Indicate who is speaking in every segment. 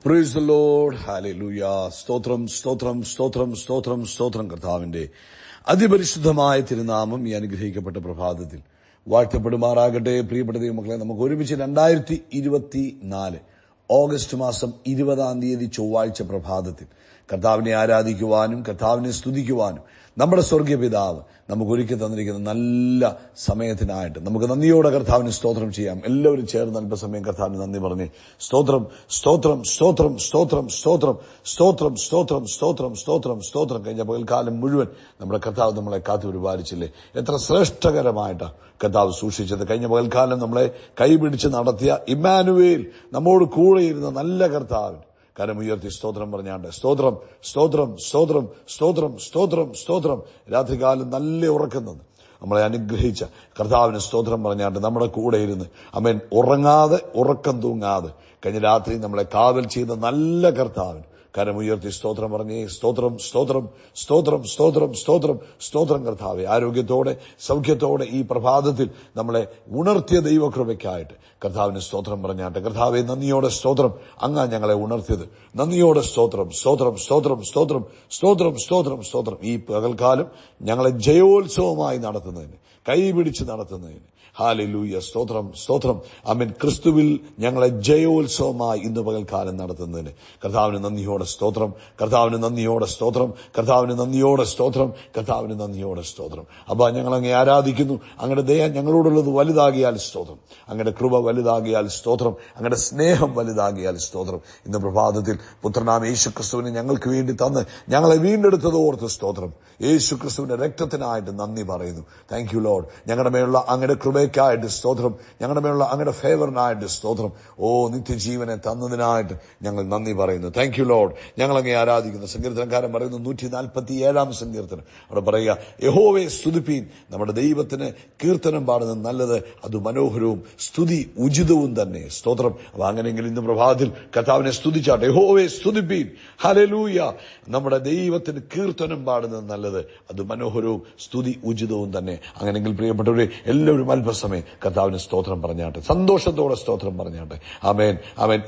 Speaker 1: Praise the Lord. Hallelujah. സ്തോത്രം സ്തോത്രം സ്തോത്രം സ്തോത്രം സ്തോത്രം. കർത്താവിന്റെ അതിപരിശുദ്ധമായ തിരുനാമം ഈ അനുഗ്രഹിക്കപ്പെട്ട പ്രഭാതത്തിൽ വാഴ്ത്തപ്പെടുമാറാകട്ടെ. പ്രിയപ്പെട്ട ദൈവമക്കളെ, നമുക്ക് ഒരുമിച്ച് 2024 ഓഗസ്റ്റ് മാസം 20 ചൊവ്വാഴ്ച പ്രഭാതത്തിൽ കർത്താവിനെ ആരാധിക്കുവാനും കർത്താവിനെ സ്തുതിക്കുവാനും നമ്മുടെ സ്വർഗീയ പിതാവ് നമുക്ക് ഒരുക്കി തന്നിരിക്കുന്ന നല്ല സമയത്തിനായിട്ട് നമുക്ക് നന്ദിയോടെ കർത്താവിന് സ്തോത്രം ചെയ്യാം. എല്ലാവരും ചേർന്ന് അല്പസമയം കർത്താവിന് നന്ദി പറഞ്ഞ് സ്തോത്രം സ്തോത്രം സ്തോത്രം സ്തോത്രം സ്തോത്രം സ്തോത്രം സ്തോത്രം സ്തോത്രം സ്തോത്രം സ്തോത്രം. കഴിഞ്ഞ പകൽക്കാലം മുഴുവൻ നമ്മുടെ കർത്താവ് നമ്മളെ കാത്തു പരിപാലിച്ചില്ലേ. എത്ര ശ്രേഷ്ഠകരമായിട്ടാണ് കർത്താവ് സൂക്ഷിച്ചത്. കഴിഞ്ഞ പകൽക്കാലം നമ്മളെ കൈപിടിച്ച് നടത്തിയ ഇമ്മാനുവേൽ, നമ്മോട് കൂടെ ഇരുന്ന നല്ല കർത്താവിന് കരമുയർത്തി സ്തോത്രം പറഞ്ഞാണ്ട് സ്തോത്രം സ്തോത്രം സ്തോത്രം സ്തോത്രം സ്തോത്രം സ്തോത്രം. രാത്രികാലം നല്ല ഉറക്കുന്നത് നമ്മളെ അനുഗ്രഹിച്ച കർത്താവിന് സ്തോത്രം പറഞ്ഞാണ്ട് നമ്മുടെ കൂടെ ഇരുന്ന് അമേൻ ഉറങ്ങാതെ ഉറക്കം തൂങ്ങാതെ കഴിഞ്ഞ രാത്രി നമ്മളെ കാവൽ ചെയ്ത നല്ല കർത്താവിന് കരമുയർത്തി സ്തോത്രം പറഞ്ഞേ സ്തോത്രം സ്തോത്രം സ്തോത്രം സ്തോത്രം സ്തോത്രം സ്തോത്രം. കർത്താവെ, ആരോഗ്യത്തോടെ സൗഖ്യത്തോടെ ഈ പ്രഭാതത്തിൽ നമ്മളെ ഉണർത്തിയ ദൈവകൃപയ്ക്കായിട്ട് കർത്താവിന് സ്തോത്രം പറഞ്ഞാട്ടെ. കർത്താവെ, നന്ദിയോടെ സ്തോത്രം. അങ്ങാ ഞങ്ങളെ ഉണർത്തിയത്. നന്ദിയോടെ സ്തോത്രം സ്തോത്രം സ്തോത്രം സ്തോത്രം സ്തോത്രം സ്തോത്രം സ്തോത്രം. ഈ പകൽക്കാലം ഞങ്ങളെ ജയോത്സവമായി നടത്തുന്നതിന്, കൈപിടിച്ച് നടത്തുന്നതിന് ഹല്ലേലൂയ സ്തോത്രം സ്തോത്രം. ആമേൻ. ക്രിസ്തുവിൽ ഞങ്ങളെ ജയോത്സവമായി ഇന്ന് പകൽക്കാലം നടത്തുന്നതിന് കർത്താവിന് നന്ദിയോടെ സ്തോത്രം, കർത്താവിന് നന്ദിയോടെ സ്തോത്രം, കർത്താവിന് നന്ദിയോടെ സ്തോത്രം, കർത്താവിന് നന്ദിയോടെ സ്തോത്രം. അപ്പൊ ഞങ്ങളങ്ങെ ആരാധിക്കുന്നു. അങ്ങയുടെ ദയ ഞങ്ങളോടുള്ളത് വലുതാകിയാൽ സ്തോത്രം, അങ്ങയുടെ കൃപ വലുതാകിയാൽ സ്തോത്രം, അങ്ങയുടെ സ്നേഹം വലുതാകിയാൽ സ്തോത്രം. ഇന്ന് പ്രഭാതത്തിൽ പുത്രനാം യേശു ക്രിസ്തുവിനെ ഞങ്ങൾക്ക് വേണ്ടി തന്ന് ഞങ്ങളെ വീണ്ടെടുത്തത് ഓർത്ത് സ്തോത്രം. യേശു ക്രിസ്തുവിന്റെ രക്തത്തിനായിട്ട് നന്ദി പറയുന്നു. Thank you Lord. ഞങ്ങളുടെ മേലുള്ള അങ്ങയുടെ കൃപയ്ക്കായിട്ട് സ്തോത്രം, ഞങ്ങളുടെ മേലുള്ള അങ്ങയുടെ ഫേവറിനായിട്ട് സ്തോത്രം. ഓ, നിത്യജീവനെ തന്നതിനായിട്ട് ഞങ്ങൾ നന്ദി പറയുന്നു. Thank you Lord. ഞങ്ങളങ്ങെ ആരാധിക്കുന്നു. സങ്കീർത്തനക്കാരൻ പറയുന്നു 147 സങ്കീർത്തനം. അവിടെ പറയുക, യഹോവയെ സ്തുതിപ്പീൻ, നമ്മുടെ ദൈവത്തിന് കീർത്തനം പാടുന്നത് നല്ലത്, അത് മനോഹരവും സ്തുതി ഉചിതവും തന്നെ. സ്തോത്രം. അപ്പൊ അങ്ങനെയെങ്കിൽ ഇന്ന് പ്രഭാതത്തിൽ കർത്താവിനെ സ്തുതിച്ചാട്ടെ. യഹോവയെ സ്തുതിപ്പീൻ. ഹല്ലേലൂയ. നമ്മുടെ ദൈവത്തിന് കീർത്തനം പാടുന്നത് നല്ലത്, അത് മനോഹരവും സ്തുതി ഉചിതവും തന്നെ. അങ്ങനെയെങ്കിൽ പ്രിയപ്പെട്ടവരെ, എല്ലാവരും അല്പസമയം കർത്താവിന് സ്തോത്രം പറഞ്ഞാട്ടെ. സന്തോഷത്തോടെ സ്തോത്രം പറഞ്ഞാട്ടെ. ആമേൻ ആമേൻ.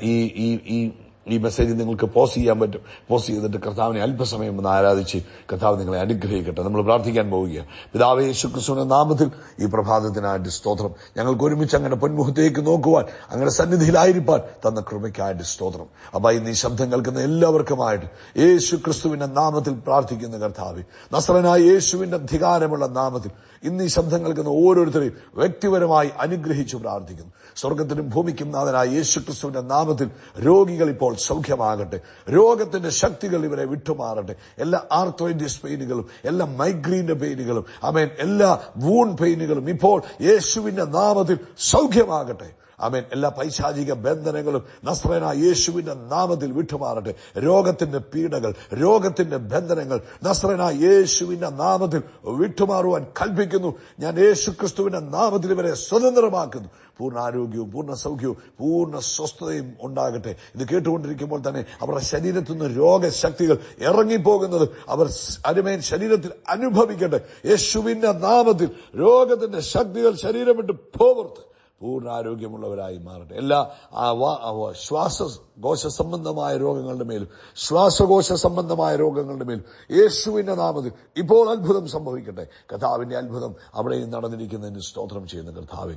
Speaker 1: ഈ മെസ്സേജ് നിങ്ങൾക്ക് പോസ്റ്റ് ചെയ്യാൻ പറ്റും. പോസ്റ്റ് ചെയ്തിട്ട് കർത്താവിനെ അല്പസമയം ഒന്ന് ആരാധിച്ച് കർത്താവ് നിങ്ങളെ അനുഗ്രഹിക്കട്ടെ. നമ്മൾ പ്രാർത്ഥിക്കാൻ പോവുകയാണ്. പിതാവേ, യേശു ക്രിസ്തുവിന്റെ നാമത്തിൽ ഈ പ്രഭാതത്തിനായിട്ട് സ്തോത്രം. ഞങ്ങൾക്ക് ഒരുമിച്ച് അങ്ങനെ പൊന്മുഖത്തേക്ക് നോക്കുവാൻ, അങ്ങനെ സന്നിധിയിലായിരിക്കാൻ തന്ന കൃപയ്ക്കായിട്ട് സ്തോത്രം. അപ്പൊ ഇന്ന് ഈ ശബ്ദം കേൾക്കുന്ന എല്ലാവർക്കുമായിട്ട് യേശു ക്രിസ്തുവിന്റെ നാമത്തിൽ പ്രാർത്ഥിക്കുന്ന കർത്താവേ, നസ്രനായ യേശുവിന്റെ അധികാരമുള്ള നാമത്തിൽ ഇന്ന് ഈ ശബ്ദം കേൾക്കുന്ന ഓരോരുത്തരെയും വ്യക്തിപരമായി അനുഗ്രഹിച്ചു പ്രാർത്ഥിക്കുന്നു. സ്വർഗത്തിനും ഭൂമിക്കും നാഥനായ യേശു ക്രിസ്തുവിന്റെ നാമത്തിൽ രോഗികൾ ഇപ്പോൾ സൗഖ്യമാകട്ടെ. രോഗത്തിന്റെ ശക്തികൾ ഇവരെ വിട്ടുമാറട്ടെ. എല്ലാ ആർത്രൈറ്റിസ് പെയിനുകളും, എല്ലാ മൈഗ്രീന്റെ പെയിനുകളും, ആമേൻ, എല്ലാ വൂണ്ട് പെയിനുകളും ഇപ്പോൾ യേശുവിന്റെ നാമത്തിൽ സൗഖ്യമാകട്ടെ. ആമേൻ. എല്ലാ പൈശാചിക ബന്ധനങ്ങളും നസ്രനായ യേശുവിന്റെ നാമത്തിൽ വിട്ടുമാറട്ടെ. രോഗത്തിന്റെ പീഡകൾ, രോഗത്തിന്റെ ബന്ധനങ്ങൾ നസ്രനായ യേശുവിന്റെ നാമത്തിൽ വിട്ടുമാറുവാൻ കൽപ്പിക്കുന്നു. ഞാൻ യേശു ക്രിസ്തുവിന്റെ നാമത്തിൽ ഇവരെ സ്വതന്ത്രമാക്കുന്നു. പൂർണ്ണ ആരോഗ്യവും പൂർണ്ണ സൗഖ്യവും പൂർണ്ണ സ്വസ്ഥതയും ഉണ്ടാകട്ടെ. ഇത് കേട്ടുകൊണ്ടിരിക്കുമ്പോൾ തന്നെ അവരുടെ ശരീരത്തിൽ നിന്ന് രോഗശക്തികൾ ഇറങ്ങിപ്പോകുന്നത് അവർ അരുമേൻ ശരീരത്തിൽ അനുഭവിക്കട്ടെ. യേശുവിന്റെ നാമത്തിൽ രോഗത്തിന്റെ ശക്തികൾ ശരീരം വിട്ട് പോവർത്ത് പൂർണ്ണ ആരോഗ്യമുള്ളവരായി മാറട്ടെ. എല്ലാ ശ്വാസകോശ സംബന്ധമായ രോഗങ്ങളുടെ മേലും ശ്വാസകോശ സംബന്ധമായ രോഗങ്ങളുടെ മേലും യേശുവിന്റെ നാമത്തിൽ ഇപ്പോൾ അത്ഭുതം സംഭവിക്കട്ടെ. കർത്താവിന്റെ അത്ഭുതം അവിടെയും നടന്നിരിക്കുന്നതിന് സ്തോത്രം ചെയ്യുന്ന കർത്താവേ,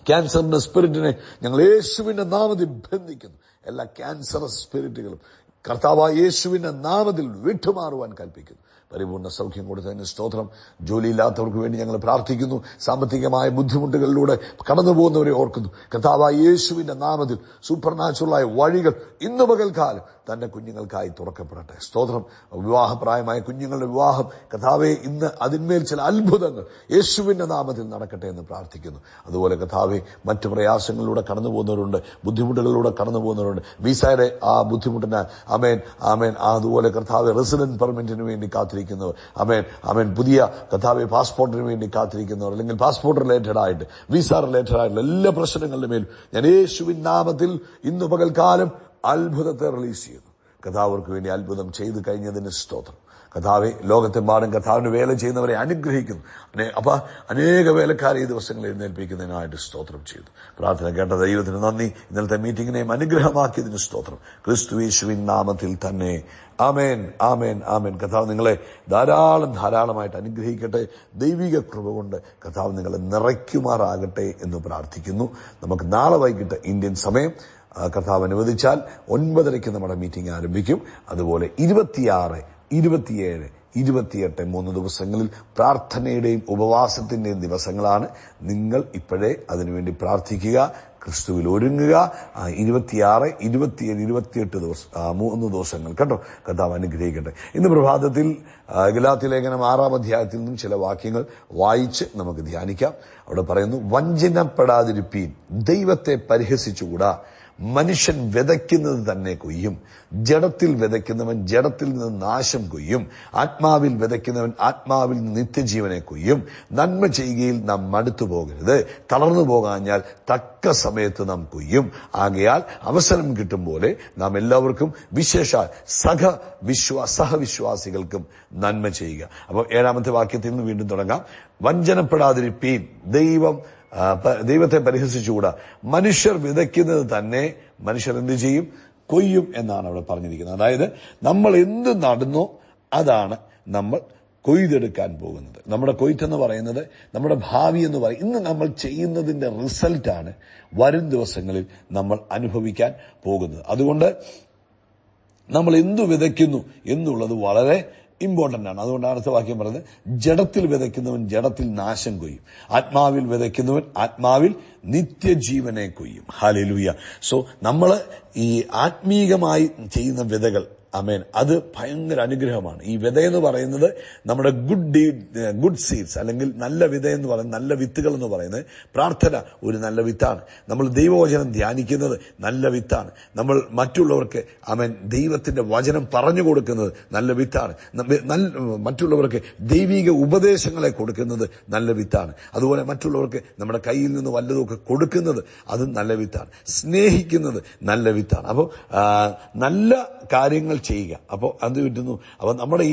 Speaker 1: ക്യാൻസറിന്റെ സ്പിരിറ്റിനെ ഞങ്ങൾ യേശുവിന്റെ നാമത്തിൽ ബന്ധിക്കുന്നു. എല്ലാ ക്യാൻസർ സ്പിരിറ്റുകളും കർത്താവായ യേശുവിന്റെ നാമത്തിൽ വിട്ടുമാറുവാൻ കൽപ്പിക്കുന്നു. പരിപൂർണ്ണ സൗഖ്യം കൊടുത്തതിന് സ്തോത്രം. ജോലിയില്ലാത്തവർക്ക് വേണ്ടി ഞങ്ങൾ പ്രാർത്ഥിക്കുന്നു. സാമ്പത്തികമായ ബുദ്ധിമുട്ടുകളിലൂടെ കടന്നു പോകുന്നവരെ ഓർക്കുന്നു. കർത്താവായ യേശുവിന്റെ നാമത്തിൽ സൂപ്പർനാച്ചുറലായ വഴികൾ ഇന്ന് പകൽക്കാലം തന്റെ കുഞ്ഞുങ്ങൾക്കായി തുറക്കപ്പെടട്ടെ. സ്തോത്രം. വിവാഹപ്രായമായ കുഞ്ഞുങ്ങളുടെ വിവാഹം കർത്താവെ ഇന്ന് അതിന്മേൽ ചില അത്ഭുതങ്ങൾ യേശുവിന്റെ നാമത്തിൽ നടക്കട്ടെ എന്ന് പ്രാർത്ഥിക്കുന്നു. അതുപോലെ കർത്താവെ, മറ്റു പ്രയാസങ്ങളിലൂടെ കടന്നു പോകുന്നവരുണ്ട്, ബുദ്ധിമുട്ടുകളിലൂടെ കടന്നു പോകുന്നവരുണ്ട്. വിസയുടെ ആ ബുദ്ധിമുട്ടിന് ആമേൻ ആമേൻ. അതുപോലെ കർത്താവെ, റെസിഡന്റ് പെർമിറ്റിന് വേണ്ടി കാത്തിരിക്കുന്നവർ, ആമേൻ ആമേൻ. പുതിയ കർത്താവെ പാസ്പോർട്ടിന് വേണ്ടി കാത്തിരിക്കുന്നവർ, അല്ലെങ്കിൽ പാസ്പോർട്ട് റിലേറ്റഡ് ആയിട്ട് വിസ റിലേറ്റഡ് ആയിട്ടുള്ള എല്ലാ പ്രശ്നങ്ങളുടെ മേലും ഞാൻ യേശുവിൻ നാമത്തിൽ ഇന്ന് പകൽക്കാലം അത്ഭുതത്തെ റിലീസ് ചെയ്യുന്നു. കർത്താവർക്ക് വേണ്ടി അത്ഭുതം ചെയ്തു കഴിഞ്ഞതിന് സ്തോത്രം. കർത്താവെ, ലോകത്തെമ്പാടും കർത്താവിന് വേല ചെയ്യുന്നവരെ അനുഗ്രഹിക്കുന്നു. അപ്പൊ അനേക വേലക്കാരെ ഈ ദിവസങ്ങളിൽ എഴുന്നേൽപ്പിക്കുന്നതിനായിട്ട് സ്തോത്രം ചെയ്തു. പ്രാർത്ഥന കേട്ട ദൈവത്തിന് നന്ദി. ഇന്നലത്തെ മീറ്റിംഗിനെയും അനുഗ്രഹമാക്കിയതിന് സ്തോത്രം. ക്രിസ്തു യേശുവിൻ നാമത്തിൽ തന്നെ ആമേൻ, ആമേൻ, ആമേൻ. കർത്താവ് നിങ്ങളെ ധാരാളമായിട്ട് അനുഗ്രഹിക്കട്ടെ. ദൈവിക കൃപ കൊണ്ട് കർത്താവ് നിങ്ങളെ നിറയ്ക്കുമാറാകട്ടെ എന്ന് പ്രാർത്ഥിക്കുന്നു. നമുക്ക് നാളെ വൈകിട്ട് ഇന്ത്യൻ സമയം കർത്താവ് അനുവദിച്ചാൽ 9:30 നമ്മുടെ മീറ്റിംഗ് ആരംഭിക്കും. അതുപോലെ 26, 27, 28 3 ദിവസങ്ങളിൽ പ്രാർത്ഥനയുടെയും ഉപവാസത്തിന്റെയും ദിവസങ്ങളാണ്. നിങ്ങൾ ഇപ്പോഴേ അതിനുവേണ്ടി പ്രാർത്ഥിക്കുക, ക്രിസ്തുവിൽ ഒരുങ്ങുക. 26, 27, 28 ദിവസം 3 ദിവസങ്ങൾ കേട്ടോ. കർത്താവ് അനുഗ്രഹിക്കട്ടെ. ഇന്ന് പ്രഭാതത്തിൽ ഗലാത്യ ലേഖനം 6-ാം അധ്യായത്തിൽ നിന്നും ചില വാക്യങ്ങൾ വായിച്ച് നമുക്ക് ധ്യാനിക്കാം. അവിടെ പറയുന്നു, വഞ്ചനപ്പെടാതിരിപ്പീൻ, ദൈവത്തെ പരിഹസിച്ചുകൂടാ. മനുഷ്യൻ വിതയ്ക്കുന്നത് തന്നെ കൊയ്യും. ജഡത്തിൽ വിതയ്ക്കുന്നവൻ ജഡത്തിൽ നിന്ന് നാശം കൊയ്യും. ആത്മാവിൽ വിതയ്ക്കുന്നവൻ ആത്മാവിൽ നിന്ന് നിത്യജീവനെ കൊയ്യും. നന്മ ചെയ്യുകയിൽ നാം മടുത്തു പോകരുത്. തളർന്നു പോകാഞ്ഞാൽ തക്ക സമയത്ത് നാം കൊയ്യും. ആകയാൽ അവസരം കിട്ടും പോലെ നാം എല്ലാവർക്കും, വിശേഷാൽ സഹവിശ്വാസികൾക്കും നന്മ ചെയ്യുക. അപ്പോൾ 7-ാമത്തെ വാക്യത്തിൽ നിന്ന് വീണ്ടും തുടങ്ങാം. വഞ്ചനപ്പെടാതിരിപ്പീൻ, ദൈവത്തെ പരിഹസിച്ചുകൂടാ. മനുഷ്യർ വിതയ്ക്കുന്നത് തന്നെ മനുഷ്യർ എന്ത് ചെയ്യും? കൊയ്യും എന്നാണ് അവിടെ പറഞ്ഞിരിക്കുന്നത്. അതായത് നമ്മൾ എന്ത് നടുന്നോ അതാണ് നമ്മൾ കൊയ്തെടുക്കാൻ പോകുന്നത്. നമ്മുടെ കൊയ്ത്തെന്ന് പറയുന്നത് നമ്മുടെ ഭാവി എന്ന് പറയും. ഇന്ന് നമ്മൾ ചെയ്യുന്നതിന്റെ റിസൾട്ടാണ് വരും ദിവസങ്ങളിൽ നമ്മൾ അനുഭവിക്കാൻ പോകുന്നത്. അതുകൊണ്ട് നമ്മൾ എന്തു വിതയ്ക്കുന്നു എന്നുള്ളത് വളരെ ഇമ്പോർട്ടന്റ് ആണ്. അതുകൊണ്ടാണ് അടുത്ത വാക്യം പറയുന്നത്, ജഡത്തിൽ വിതയ്ക്കുന്നവൻ ജഡത്തിൽ നാശം കൊയ്യും. ആത്മാവിൽ വിതയ്ക്കുന്നവൻ ആത്മാവിൽ നിത്യജീവനെ കൊയ്യും. ഹല്ലേലൂയ. സോ നമ്മൾ ഈ ആത്മീകമായി ചെയ്യുന്ന വിതകൾ, ആമേൻ, അത് ഭയങ്കര അനുഗ്രഹമാണ്. ഈ വിത എന്ന് പറയുന്നത് നമ്മുടെ ഗുഡ് സീഡ്സ്, അല്ലെങ്കിൽ നല്ല വിത എന്ന് പറയുന്നത്, നല്ല വിത്തുകൾ എന്ന് പറയുന്നത് പ്രാർത്ഥന ഒരു നല്ല വിത്താണ്. നമ്മൾ ദൈവവചനം ധ്യാനിക്കുന്നത് നല്ല വിത്താണ്. നമ്മൾ മറ്റുള്ളവർക്ക്, ആമേൻ, ദൈവത്തിന്റെ വചനം പറഞ്ഞു കൊടുക്കുന്നത് നല്ല വിത്താണ്. മറ്റുള്ളവർക്ക് ദൈവിക ഉപദേശങ്ങളെ കൊടുക്കുന്നത് നല്ല വിത്താണ്. അതുപോലെ മറ്റുള്ളവർക്ക് നമ്മുടെ കയ്യിൽ നിന്ന് വല്ലതുമൊക്കെ കൊടുക്കുന്നത് അതും നല്ല വിത്താണ്. സ്നേഹിക്കുന്നത് നല്ല വിത്താണ്. അപ്പോൾ നല്ല കാര്യങ്ങൾ ചെയ്യുക. അപ്പോൾ അത് കിട്ടുന്നു. അപ്പൊ നമ്മുടെ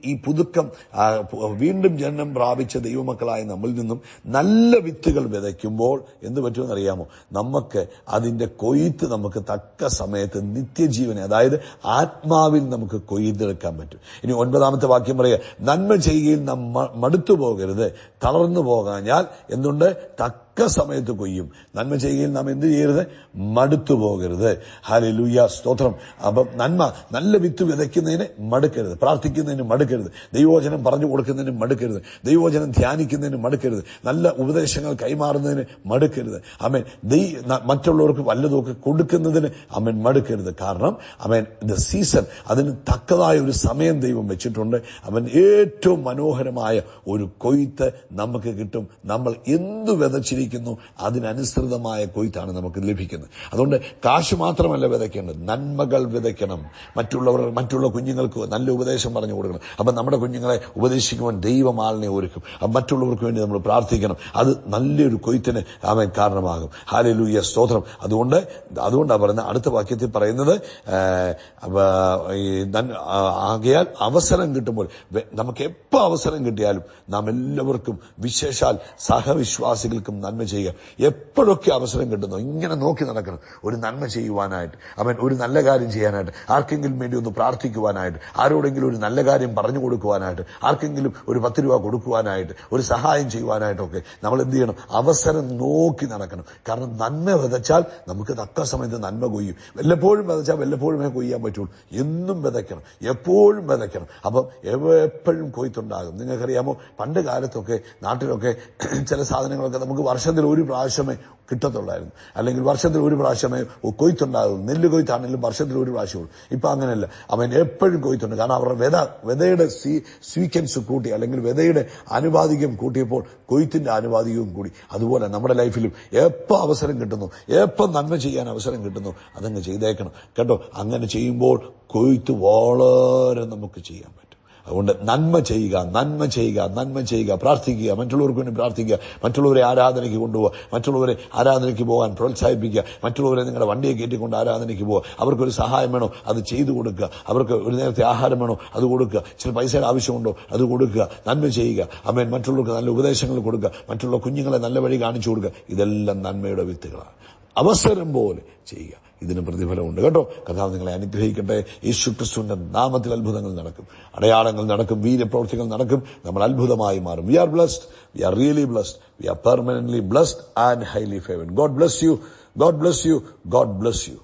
Speaker 1: ഈ പുതുക്കം, വീണ്ടും ജന്മം പ്രാപിച്ച ദൈവമക്കളായ നമ്മളിൽ നിന്നും നല്ല വിത്തുകൾ വിതയ്ക്കുമ്പോൾ എന്ത് പറ്റുമെന്ന് അറിയാമോ? നമുക്ക് അതിന്റെ കൊയ്ത്ത് നമുക്ക് തക്ക സമയത്ത് നിത്യജീവനെ, അതായത് ആത്മാവിൽ നമുക്ക് കൊയ്തെടുക്കാൻ പറ്റും. ഇനി 9-ാമത്തെ വാക്യം പറയുക, നന്മ ചെയ്യുകയിൽ നാം മടുത്തു പോകരുത്. തളർന്നു പോകാഞ്ഞാൽ എന്തുണ്ട്? തക്ക സമയത്ത് കൊയ്യും. നന്മ ചെയ്യുകയിൽ നാം എന്ത് ചെയ്യരുത്? മടുത്തു പോകരുത്. ഹല്ലേലൂയ, സ്തോത്രം. അപ്പം നല്ല വിത്ത് വിതയ്ക്കുന്നതിന് മടുക്കരുത്. പ്രാർത്ഥിക്കുന്നതിന് മടുക്കരുത്. ദൈവവചനം പറഞ്ഞു കൊടുക്കുന്നതിന് മടുക്കരുത്. ദൈവവചനം ധ്യാനിക്കുന്നതിന് മടുക്കരുത്. നല്ല ഉപദേശങ്ങൾ കൈമാറുന്നതിന് മടുക്കരുത്. ആമേൻ. മറ്റുള്ളവർക്ക് വല്ലതുമൊക്കെ കൊടുക്കുന്നതിന് ആമേൻ മടുക്കരുത്. കാരണം ആമേൻ, ദ സീസൺ, അതിന് തക്കതായ ഒരു സമയം ദൈവം വെച്ചിട്ടുണ്ട്. അവൻ ഏറ്റവും മനോഹരമായ ഒരു കൊയ്ത്ത് നമുക്ക് കിട്ടും. നമ്മൾ എന്തു വിതച്ചിരിക്കുന്നു അതിനനുസൃതമായ കൊയ്ത്താണ് നമുക്ക് ലഭിക്കുന്നത്. അതുകൊണ്ട് കാശ് മാത്രമല്ല വിതയ്ക്കേണ്ടത്, നന്മകൾ വിതയ്ക്കണം. മറ്റുള്ള കുഞ്ഞുങ്ങൾക്ക് നല്ല ഉപദേശം പറഞ്ഞു കൊടുക്കണം. അപ്പൊ നമ്മുടെ കുഞ്ഞുങ്ങളെ ഉപദേശിക്കുവാൻ ദൈവം ആളിനെ ഒരുക്കും. മറ്റുള്ളവർക്ക് വേണ്ടി നമ്മൾ പ്രാർത്ഥിക്കണം. അത് നല്ലൊരു കൊയ്ത്തിന് അവൻ കാരണമാകും. ഹല്ലേലൂയ, സ്തോത്രം. അതുകൊണ്ടാണ് പറയുന്നത്, അടുത്ത വാക്യത്തിൽ പറയുന്നത്, ആകയാൽ അവസരം കിട്ടുമ്പോൾ, നമുക്ക് എപ്പോൾ അവസരം കിട്ടിയാലും നാം എല്ലാവർക്കും, വിശേഷാൽ സഹവിശ്വാസികൾക്കും നന്മ ചെയ്യുക. എപ്പോഴൊക്കെ അവസരം കിട്ടുന്നു ഇങ്ങനെ നോക്കി നടക്കണം. ഒരു നന്മ ചെയ്യുവാനായിട്ട്, അവൻ ഒരു നല്ല കാര്യം ചെയ്യാനായിട്ട്, ആർക്കെങ്കിലും വേണ്ടി ഒന്ന് പ്രാർത്ഥിക്കുവാനായിട്ട്, ആരോടെങ്കിലും ഒരു നല്ല കാര്യം പറഞ്ഞു കൊടുക്കുവാനായിട്ട്, ആർക്കെങ്കിലും ഒരു 10 രൂപ കൊടുക്കുവാനായിട്ട്, ഒരു സഹായം ചെയ്യുവാനായിട്ടൊക്കെ നമ്മൾ എന്ത് ചെയ്യണം? അവസരം നോക്കി നടക്കണം. കാരണം നന്മ വിതച്ചാൽ നമുക്ക് തക്ക സമയത്ത് നന്മ കൊയ്യും. വല്ലപ്പോഴും വിതച്ചാൽ വല്ലപ്പോഴുമേ കൊയ്യാൻ പറ്റുള്ളൂ. എന്നും വിതയ്ക്കണം, എപ്പോഴും വിതയ്ക്കണം. അപ്പം എപ്പോഴും കൊയ്ത്തുണ്ടാകും. നിങ്ങൾക്കറിയാമോ, പണ്ട് കാലത്തൊക്കെ നാട്ടിലൊക്കെ ചില സാധനങ്ങളൊക്കെ നമുക്ക് വർഷത്തിൽ ഒരു പ്രാവശ്യമേ കിട്ടത്തുള്ളായിരുന്നു, അല്ലെങ്കിൽ വർഷത്തിൽ ഒരു പ്രാവശ്യമേ കൊയ്ത്തുണ്ടാകും. നെല്ല് കൊയ്ത്താണെങ്കിലും വർഷത്തിൽ ഒരു പ്രാവശ്യമുള്ളൂ. ഇപ്പൊ അങ്ങനെയല്ല, അവൻ എപ്പോഴും കൊയ്ത്തുണ്ട്. കാരണം അവരുടെ വിതയുടെ സ്വീക്വൻസ് കൂട്ടി, അല്ലെങ്കിൽ വിതയുടെ ആനുപാതികം കൂട്ടിയപ്പോൾ കൊയ്ത്തിന്റെ ആനുപാതികവും കൂടി. അതുപോലെ നമ്മുടെ ലൈഫിലും എപ്പോൾ അവസരം കിട്ടുന്നു, എപ്പോൾ നന്മ ചെയ്യാൻ അവസരം കിട്ടുന്നു, അതങ്ങ് ചെയ്തേക്കണം കേട്ടോ. അങ്ങനെ ചെയ്യുമ്പോൾ കൊയ്ത്ത് വളരെ നമുക്ക് ചെയ്യാൻ പറ്റും. അതുകൊണ്ട് നന്മ ചെയ്യുക, പ്രാർത്ഥിക്കുക, മറ്റുള്ളവർക്ക് വേണ്ടി പ്രാർത്ഥിക്കുക, മറ്റുള്ളവരെ ആരാധനയ്ക്ക് കൊണ്ടുപോകുക, മറ്റുള്ളവരെ ആരാധനയ്ക്ക് പോകാൻ പ്രോത്സാഹിപ്പിക്കുക, മറ്റുള്ളവരെ നിങ്ങളുടെ വണ്ടിയെ കയറ്റിക്കൊണ്ട് ആരാധനയ്ക്ക് പോവുക. അവർക്കൊരു സഹായം വേണോ അത് ചെയ്തു കൊടുക്കുക, അവർക്ക് ഒരു നേരത്തെ ആഹാരം വേണോ അത് കൊടുക്കുക, ചില പൈസയുടെ ആവശ്യമുണ്ടോ അത് കൊടുക്കുക, നന്മ ചെയ്യുക. ആമേൻ. മറ്റുള്ളവർക്ക് നല്ല ഉപദേശങ്ങൾ കൊടുക്കുക, മറ്റുള്ള കുഞ്ഞുങ്ങളെ നല്ല വഴി കാണിച്ചു കൊടുക്കുക. ഇതെല്ലാം നന്മയുടെ വിത്തുകളാണ്. അവസരം പോലെ ചെയ്യുക, ഇതിന് പ്രതിഫലമുണ്ട് കേട്ടോ. കർത്താവ് നിങ്ങളെ അനുഗ്രഹിക്കട്ടെ. യേശു ക്രിസ്തുവിന്റെ നാമത്തിൽ അത്ഭുതങ്ങൾ നടക്കും, അടയാളങ്ങൾ നടക്കും, വീര്യപ്രവൃത്തികൾ നടക്കും. നമ്മൾ അത്ഭുതമായി മാറും. We are blessed, we are really blessed, we are permanently blessed and highly favoured. God bless you, God bless you, God bless U.